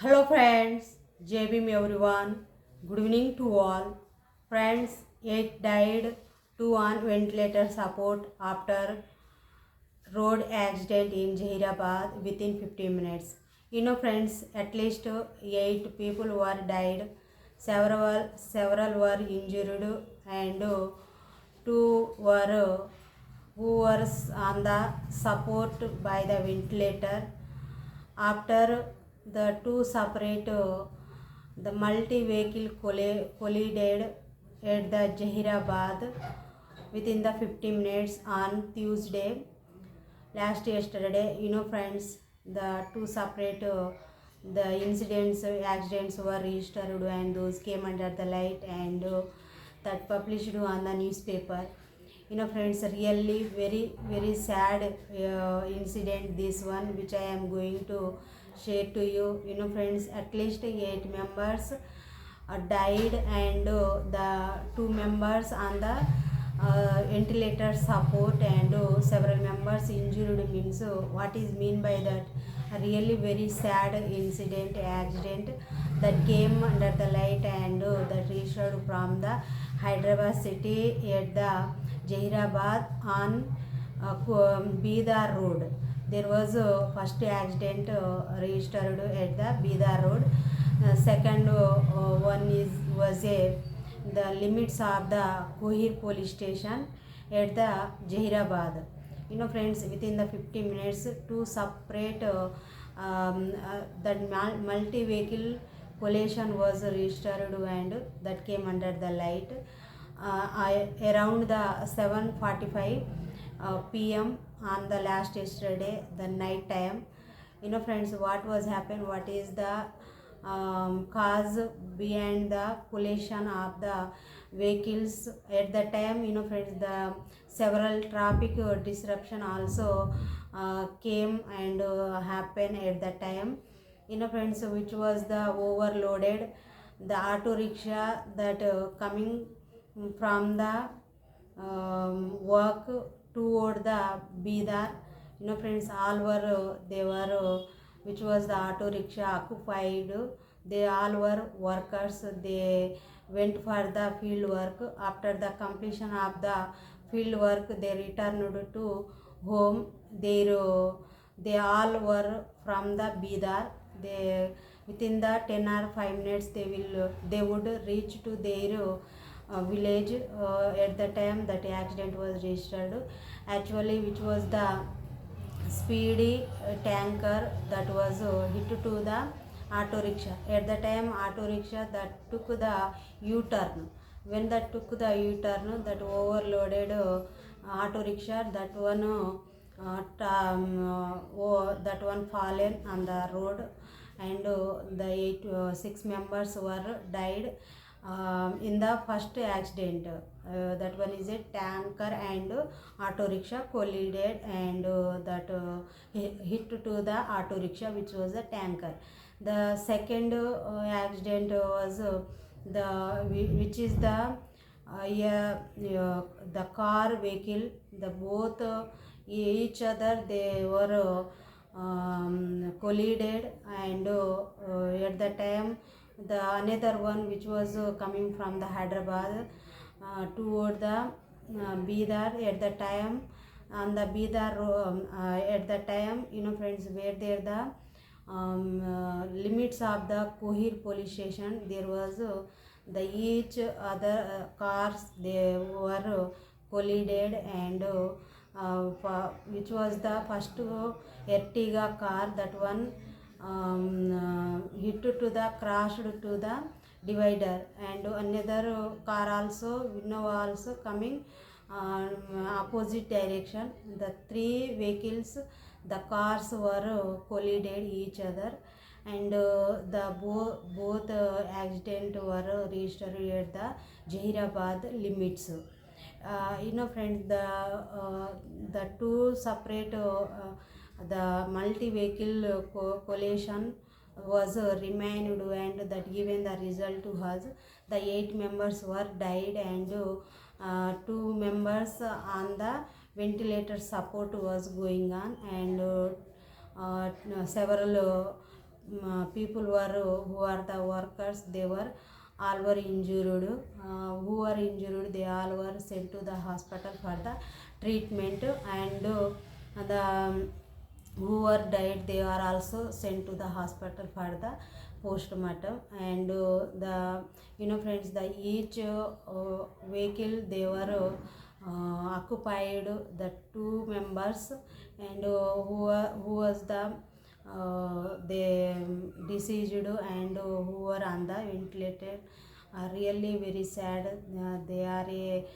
Hello friends, JBM everyone. Good evening to all. Friends, 8 died, 2 on ventilator support after road accident in Zaheerabad within 15 minutes. Friends, at least 8 people were died, several were injured, and 2 were who were on the support by the ventilator. After the two separate, the multi-vehicle collided at the Zaheerabad within the 15 minutes on Tuesday, last yesterday. Friends, the two separate the accidents were registered, and those came under the light, and that published on the newspaper. Friends, really very sad incident, this one, which I am going to share to you. Friends, at least 8 members died, and the 2 members on the ventilator support, and several members injured. Means what is mean by that? A really very sad incident, accident that came under the light, and that reached from the Hyderabad city at the Zaheerabad on Bidar road. There was a first accident registered at the Bidar road. Second one was the limits of the Kohir police station at the Zaheerabad. Friends, within the 15 minutes, two separate that multi-vehicle collision was registered, and that came under the light around the 7:45 p.m. on the last yesterday, the night time. Friends, what was happened? What is the cause behind the collision of the vehicles at the time? Friends, the several traffic disruption also came and happened at the time. Friends, which was the overloaded, the auto rickshaw that coming from the work toward the Bidar. Friends, all were they were which was the auto rickshaw occupied. They all were workers. They went for the field work. After the completion of the field work, they returned to home. They all were from the Bidar. They within the 10 or 5 minutes they would reach to their village at the time that accident was registered. Actually, which was the speedy tanker that was hit to the auto rickshaw. At the time, auto rickshaw that took the U-turn. When that took the U-turn, that overloaded auto rickshaw, that one that one fallen on the road, and the 6 members were died in the first accident. That one is a tanker and auto rickshaw collided, and that hit to the auto rickshaw, which was a tanker. The second accident was which is the the car vehicle. The both each other they were collided, and at the time the another one which was coming from the Hyderabad toward the Bidar. At the time on the Bidar at the time, friends, where there the limits of the Kohir police station, there was the each other cars they were collided, and which was the first Ertiga car, that one hit to the crashed to the divider, and another car also, Innova also coming opposite direction. The 3 vehicles, the cars were collided each other, and the both accident were registered at the Zaheerabad limits. Friends, the two separate the multi vehicle collision was remained, and that given the result to us, the 8 members were died, and 2 members on the ventilator support was going on, and several people were who are the workers, they were all were injured. Who were injured, they all were sent to the hospital for the treatment, and the who were died, they are also sent to the hospital for the postmortem. And the friends, the each vehicle, they were occupied the two members, and who was the they deceased, and who were on the ventilator are really very sad. They are a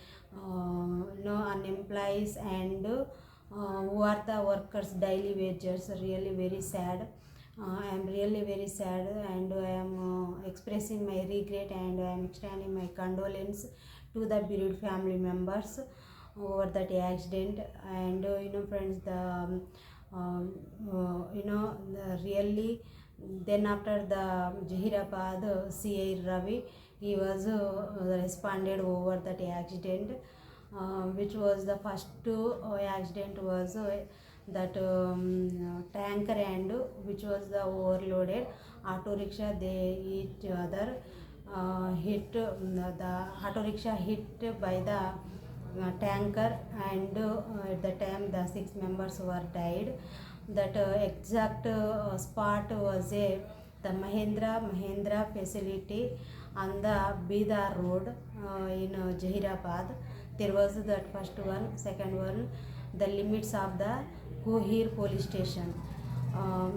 unemployed, and who are the workers daily wages, really very sad. I am really very sad, and I am expressing my regret, and I am extending my condolence to the bereaved family members over that accident. And friends, the really, then after the Zaheerabad CI Ravi, he was responded over that accident, which was the first accident was that tanker, and which was the overloaded auto rickshaw. They each other hit, the auto rickshaw hit by the tanker, and at the time the 6 members were died. That exact spot was a the Mahindra facility on the Bidar road in Zaheerabad. There was that first one. Second one, the limits of the Kohir police station.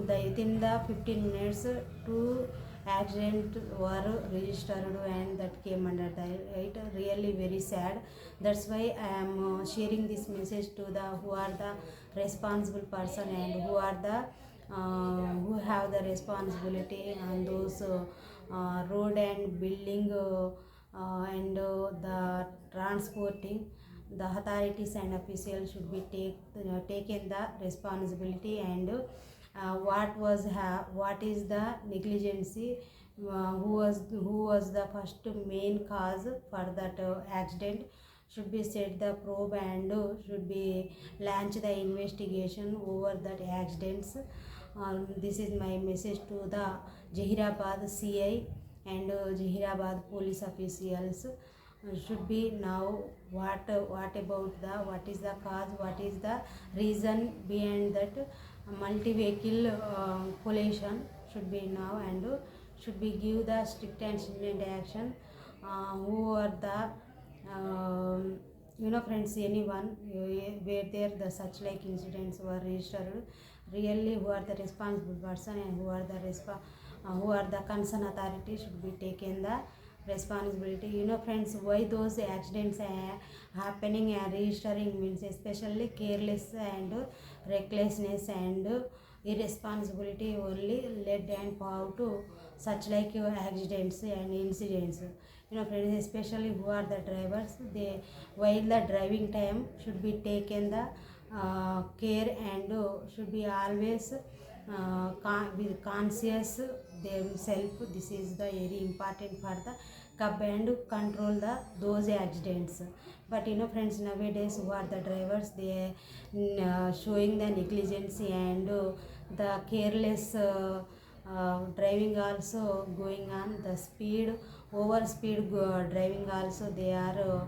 Within the 15 minutes, two accident were registered, and that came under the right. Really very sad. That's why I am sharing this message to the who are the responsible person, and who are the who have the responsibility on those road and building, and the transporting. The authorities and officials should be taken the responsibility, and what is the negligence, who was the first main cause for that accident, should be set the probe, and should be launch the investigation over that accidents. This is my message to the Zaheerabad CI and Zaheerabad police officials. Should be now what about the what is the cause, what is the reason behind that multi-vehicle collision, should be now, and should be give the strict and stringent action. Who are the friends, anyone where there the such like incidents were registered, really who are the responsible person, and who are the concerned authority, should be taken the responsibility. Friends, why those accidents are happening and registering means especially careless and recklessness and irresponsibility only led and power to such like accidents and incidents. Friends, especially who are the drivers, they while the driving time should be taken the care, and should be always with conscious themselves. This is the very important for the curb and control the those accidents. But friends, nowadays who are the drivers, they showing the negligence, and the careless driving also going on, the speed over speed driving also they are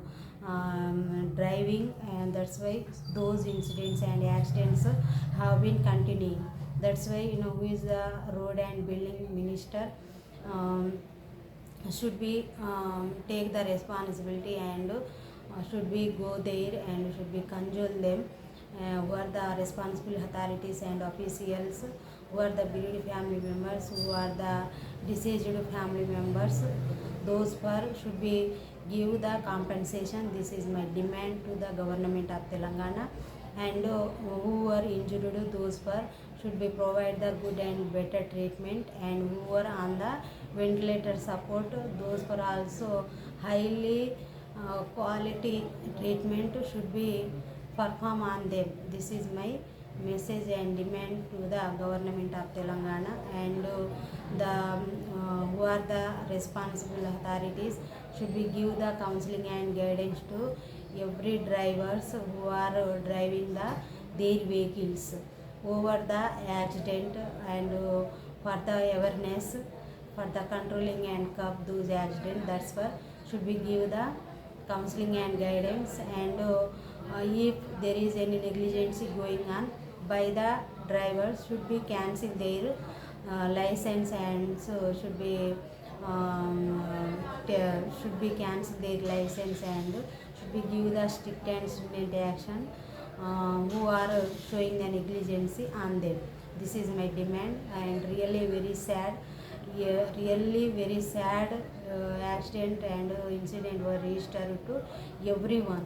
driving, and that's why those incidents and accidents have been continuing. That's why who is the road and building minister should be take the responsibility, and should be go there, and should be control them, who are the responsible authorities and officials, who are the bereaved family members, who are the deceased family members. Those per should be give the compensation. This is my demand to the government of Telangana. And who are injured, those per should be provide the good and better treatment, and who are on the ventilator support, those for also highly quality treatment should be perform on them. This is my message and demand to the government of Telangana. And who are the responsible authorities should be give the counseling and guidance to every drivers who are driving their vehicles over the accident, and for the awareness, for the controlling and curb those accidents. That's why should we give the counseling and guidance, and if there is any negligence going on by the drivers, should be cancel their license, and so should be should be cancel their license, and should be give the strict and stringent action who are showing the negligence on them. This is my demand, and really very sad. Yeah, really very sad accident and incident were registered to everyone.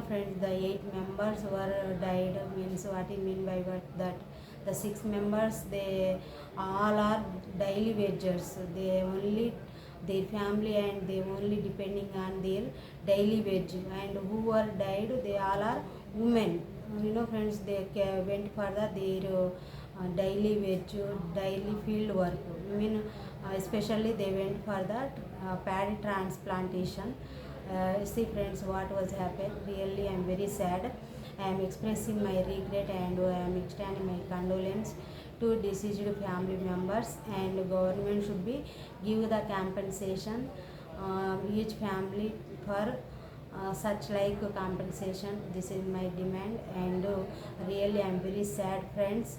Friends, the 8 members were died. Means what I mean by what that the 6 members, they all are daily wagers. They only their family and they only depending on their daily wage. And who were died, they all are women. Friends, they went for their daily wage, daily field work. Especially they went for that paddy transplantation. See friends, what was happened. Really, I am very sad. I am expressing my regret, and I am extending my condolence to deceased family members, and government should be give the compensation each family for such like compensation. This is my demand, and really I am very sad, friends.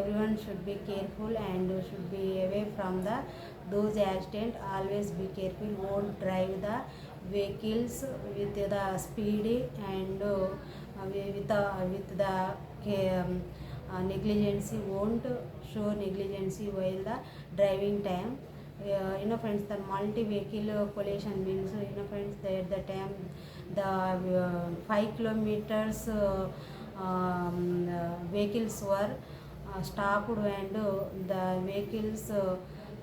Everyone should be careful and should be away from the those accident. Always be careful. Won't drive the vehicles with the speed, and with the negligence. Won't show negligence while the driving time. Friends, the multi vehicle collision means, friends, that at the time the 5 kilometers vehicles were stopped, and the vehicles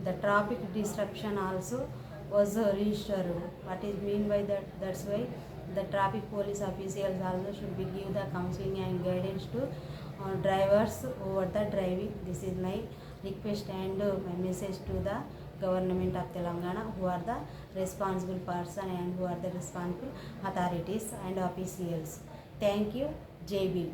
the traffic disruption also was registered. What is mean by that? That's why the traffic police officials also should be give the counseling and guidance to drivers over the driving. This is my request, and my message to the government of Telangana, who are the responsible person and who are the responsible authorities and officials. Thank you. JB.